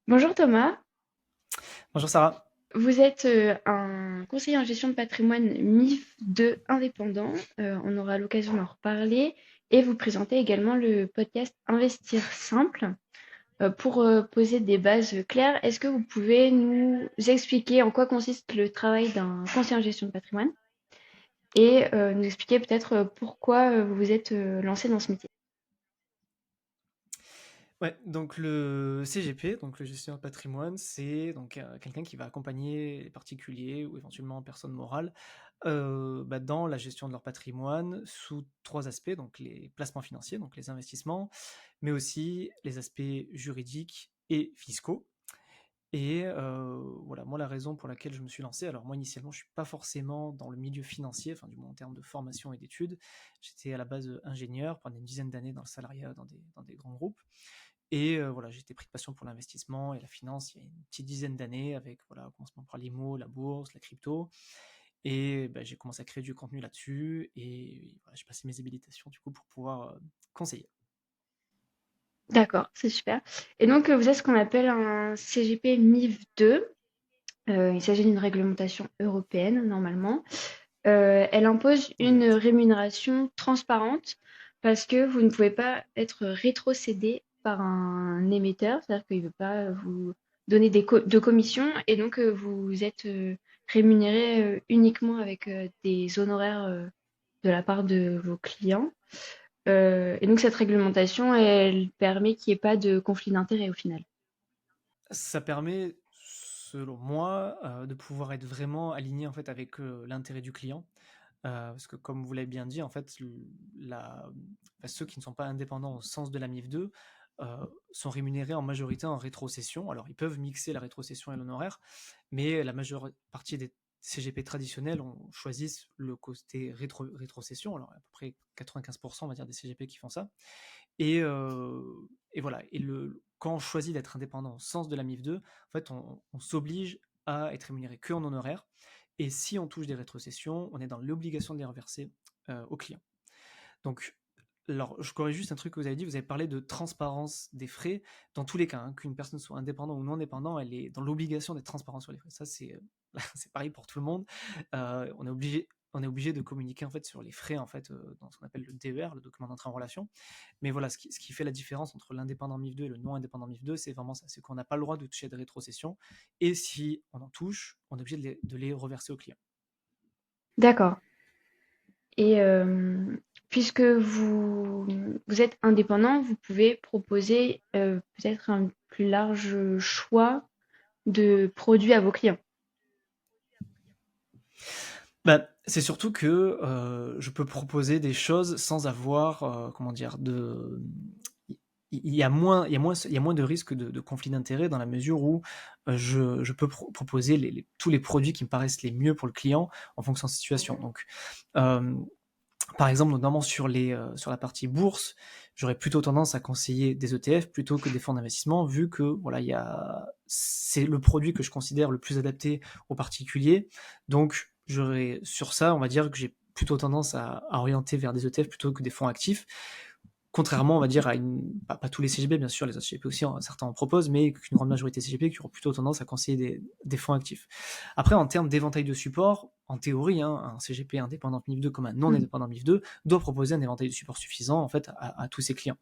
Bonjour Thomas, Bonjour Sarah. vous êtes un conseiller en gestion de patrimoine MIF 2 indépendant. On aura l'occasion d'en reparler et vous présenter également le podcast Investir simple. Pour poser des bases claires, est-ce que vous pouvez nous expliquer en quoi consiste le travail d'un conseiller en gestion de patrimoine et nous expliquer peut-être pourquoi vous vous êtes lancé dans ce métier? Ouais, donc le CGP, donc le gestionnaire de patrimoine, c'est donc quelqu'un qui va accompagner les particuliers ou éventuellement personnes morales dans la gestion de leur patrimoine sous trois aspects, donc les placements financiers, donc les investissements, mais aussi les aspects juridiques et fiscaux. Et voilà, moi la raison pour laquelle je me suis lancé, alors moi initialement je suis pas forcément dans le milieu financier, enfin du moins en termes de formation et d'études, j'étais à la base ingénieur pendant une dizaine d'années dans le salariat dans des grands groupes. Et voilà, j'ai été pris de passion pour l'investissement et la finance il y a une petite dizaine d'années avec, voilà, au commencement par l'IMO, la bourse, la crypto. Et bah, j'ai commencé à créer du contenu là-dessus et voilà, j'ai passé mes habilitations du coup pour pouvoir conseiller. D'accord, c'est super. Et donc, vous êtes ce qu'on appelle un CGP MIF 2. Il s'agit d'une réglementation européenne normalement. Elle impose une Exact. rémunération transparente parce que vous ne pouvez pas être rétrocédé par un émetteur, c'est-à-dire qu'il ne veut pas vous donner de commissions et donc vous êtes rémunéré uniquement avec des honoraires de la part de vos clients. Et donc cette réglementation, elle permet qu'il n'y ait pas de conflit d'intérêts au final. Ça permet, selon moi, de pouvoir être vraiment aligné en fait avec l'intérêt du client. Parce que comme vous l'avez bien dit, en fait, ceux qui ne sont pas indépendants au sens de la MIF 2 sont rémunérés en majorité en rétrocession. Alors, ils peuvent mixer la rétrocession et l'honoraire, mais la majeure partie des CGP traditionnels choisissent le côté rétrocession. Alors, à peu près 95%, on va dire, des CGP qui font ça. Et, et voilà. Et quand on choisit d'être indépendant au sens de la MIF 2, en fait, on s'oblige à être rémunéré que en honoraire. Et si on touche des rétrocessions, on est dans l'obligation de les reverser au client. Donc, alors, je corrige juste un truc que vous avez dit. Vous avez parlé de transparence des frais. Dans tous les cas, hein, qu'une personne soit indépendante ou non indépendante, elle est dans l'obligation d'être transparente sur les frais. Ça, c'est c'est pareil pour tout le monde. On est obligé de communiquer en fait sur les frais en fait dans ce qu'on appelle le DER, le document d'entrée en relation. Mais voilà, ce qui fait la différence entre l'indépendant MIF 2 et le non indépendant MIF 2, c'est vraiment ça. C'est qu'on n'a pas le droit de toucher de rétrocession. Et si on en touche, on est obligé de les reverser au client. D'accord. Et puisque vous êtes indépendant, vous pouvez proposer peut-être un plus large choix de produits à vos clients. Bah, c'est surtout que je peux proposer des choses sans avoir, comment dire, il y a moins de risques de conflit d'intérêts dans la mesure où je peux proposer tous les produits qui me paraissent les mieux pour le client en fonction de sa situation. Donc, euh, par exemple, notamment sur la partie bourse, j'aurais plutôt tendance à conseiller des ETF plutôt que des fonds d'investissement, vu que voilà, c'est le produit que je considère le plus adapté aux particuliers. Donc, j'aurais sur ça, on va dire que j'ai plutôt tendance à orienter vers des ETF plutôt que des fonds actifs. Contrairement, on va dire, pas tous les CGP, bien sûr, les autres CGP aussi, certains en proposent, mais qu'une grande majorité de CGP qui auront plutôt tendance à conseiller des fonds actifs. Après, en termes d'éventail de support, en théorie, hein, un CGP indépendant MIF 2 comme un non Mhm. indépendant MIF 2 doit proposer un éventail de support suffisant en fait à tous ses clients.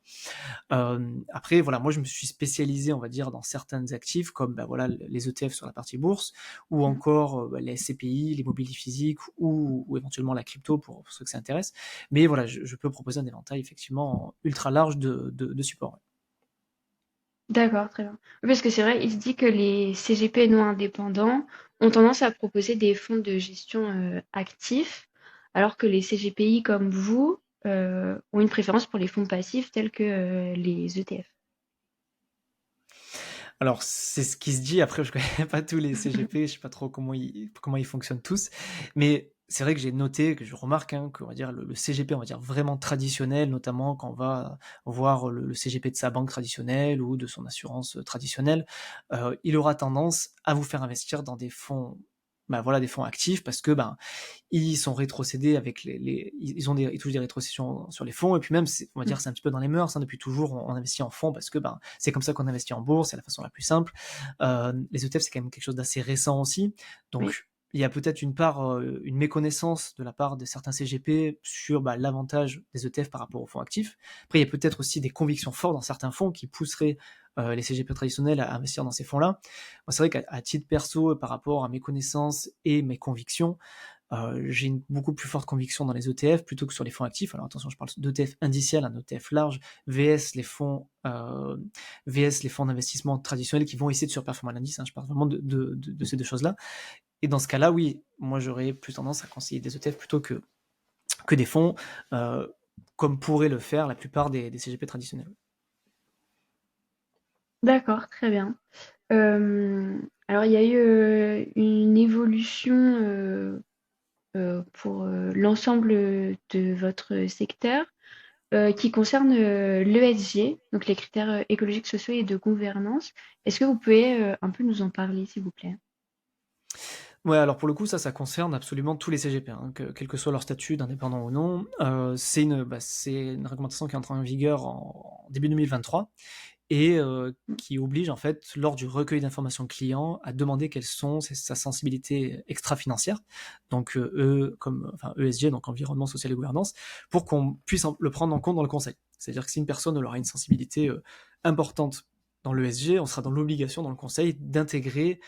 Après, voilà, moi je me suis spécialisé, on va dire, dans certains actifs comme bah, voilà, les ETF sur la partie bourse ou encore les SCPI, les mobiliers physiques ou éventuellement la crypto pour ceux que ça intéresse. Mais voilà, je peux proposer un éventail effectivement ultra large de supports. Ouais. D'accord, très bien. Oui, parce que c'est vrai, il se dit que les CGP non indépendants ont tendance à proposer des fonds de gestion actifs, alors que les CGPI comme vous ont une préférence pour les fonds passifs tels que les ETF. Alors, c'est ce qui se dit. Après, je connais pas tous les CGP, je sais pas trop comment ils fonctionnent tous. Mais c'est vrai que j'ai noté, que je remarque, hein, qu'on va dire le CGP, on va dire vraiment traditionnel, notamment quand on va voir le CGP de sa banque traditionnelle ou de son assurance traditionnelle, il aura tendance à vous faire investir dans des fonds bah, voilà, des fonds actifs parce que ben, ils sont rétrocédés avec ils touchent des rétrocessions sur les fonds, et puis même, on va dire, c'est un petit peu dans les mœurs, hein, depuis toujours, on investit en fonds parce que ben, c'est comme ça qu'on investit en bourse, c'est la façon la plus simple. Les ETF, c'est quand même quelque chose d'assez récent aussi, Oui. donc il y a peut-être une méconnaissance de la part de certains CGP sur l'avantage des ETF par rapport aux fonds actifs. Après, il y a peut-être aussi des convictions fortes dans certains fonds qui pousseraient les CGP traditionnels à investir dans ces fonds-là. Moi, c'est vrai qu'à titre perso, par rapport à mes connaissances et mes convictions, j'ai une beaucoup plus forte conviction dans les ETF plutôt que sur les fonds actifs. Alors attention, je parle d'ETF indiciel, un ETF large, VS les fonds d'investissement traditionnels qui vont essayer de surperformer l'indice. Je parle vraiment de ces deux choses-là. Et dans ce cas-là, oui, moi j'aurais plus tendance à conseiller des ETF plutôt que des fonds, comme pourraient le faire la plupart des CGP traditionnels. D'accord, très bien. Alors il y a eu une évolution pour l'ensemble de votre secteur qui concerne l'ESG, donc les critères écologiques, sociaux et de gouvernance. Est-ce que vous pouvez un peu nous en parler, s'il vous plaît? Ouais, alors pour le coup, ça concerne absolument tous les CGP, quel que soit leur statut, d'indépendant ou non. C'est une réglementation qui est entrée en vigueur en début 2023 et qui oblige en fait, lors du recueil d'informations clients, à demander quelles sont sa sensibilité extra-financière, donc ESG, donc environnement, social et gouvernance, pour qu'on puisse le prendre en compte dans le conseil. C'est-à-dire que si une personne aura une sensibilité importante dans l'ESG, on sera dans l'obligation dans le conseil d'intégrer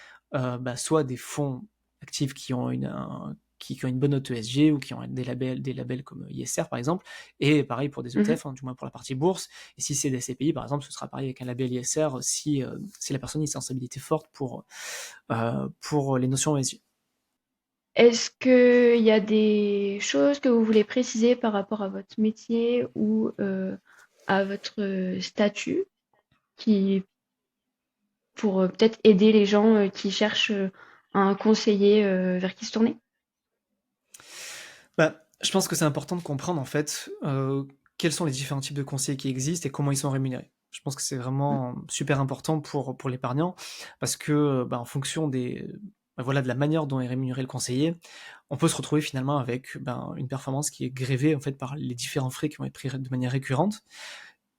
soit des fonds actifs qui ont une bonne note ESG ou qui ont des labels comme ISR par exemple, et pareil pour des Mhm. ETF, du moins pour la partie bourse. Et si c'est des SCPI par exemple, ce sera pareil avec un label ISR si la personne a une sensibilité forte pour les notions ESG. Est-ce qu'il y a des choses que vous voulez préciser par rapport à votre métier ou à votre statut qui pour peut-être aider les gens qui cherchent un conseiller vers qui se tourner? Je pense que c'est important de comprendre en fait quels sont les différents types de conseillers qui existent et comment ils sont rémunérés. Je pense que c'est Mm. vraiment super important pour l'épargnant parce que en fonction de la manière dont est rémunéré le conseiller, on peut se retrouver finalement avec une performance qui est grévée en fait par les différents frais qui vont être pris de manière récurrente.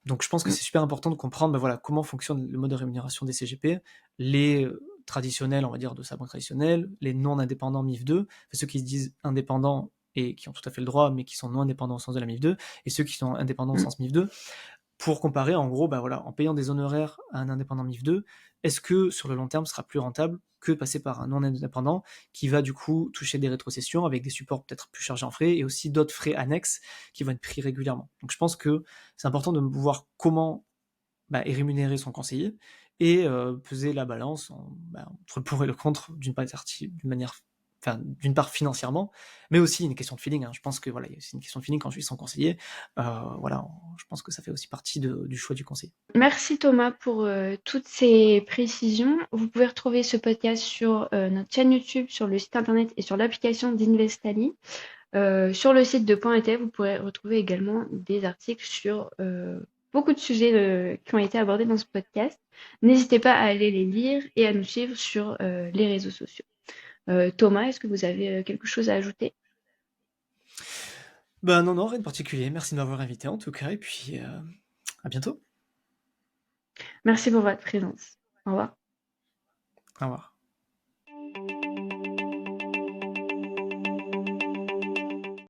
Donc je pense que Mm. c'est super important de comprendre comment fonctionne le mode de rémunération des CGP, les traditionnels, on va dire, de sa banque traditionnelle, les non indépendants MIF2, ceux qui se disent indépendants et qui ont tout à fait le droit, mais qui sont non indépendants au sens de la MIF2, et ceux qui sont indépendants au Mm. sens MIF2, pour comparer, en gros, en payant des honoraires à un indépendant MIF2, est-ce que sur le long terme, ce sera plus rentable que passer par un non indépendant qui va du coup toucher des rétrocessions avec des supports peut-être plus chargés en frais et aussi d'autres frais annexes qui vont être pris régulièrement. Donc je pense que c'est important de voir comment est rémunéré son conseiller et peser la balance entre le pour et le contre d'une part financièrement, mais aussi une question de feeling. Je pense que voilà, c'est une question de feeling quand je suis son conseiller. Je pense que ça fait aussi partie du choix du conseiller. Merci Thomas pour toutes ces précisions. Vous pouvez retrouver ce podcast sur notre chaîne YouTube, sur le site internet et sur l'application d'Investali. Sur le site de Point ETF, vous pourrez retrouver également des articles sur beaucoup de sujets qui ont été abordés dans ce podcast. N'hésitez pas à aller les lire et à nous suivre sur les réseaux sociaux. Thomas, est-ce que vous avez quelque chose à ajouter? Non, non, rien de particulier. Merci de m'avoir invité en tout cas, et puis à bientôt. Merci pour votre présence. Au revoir. Au revoir.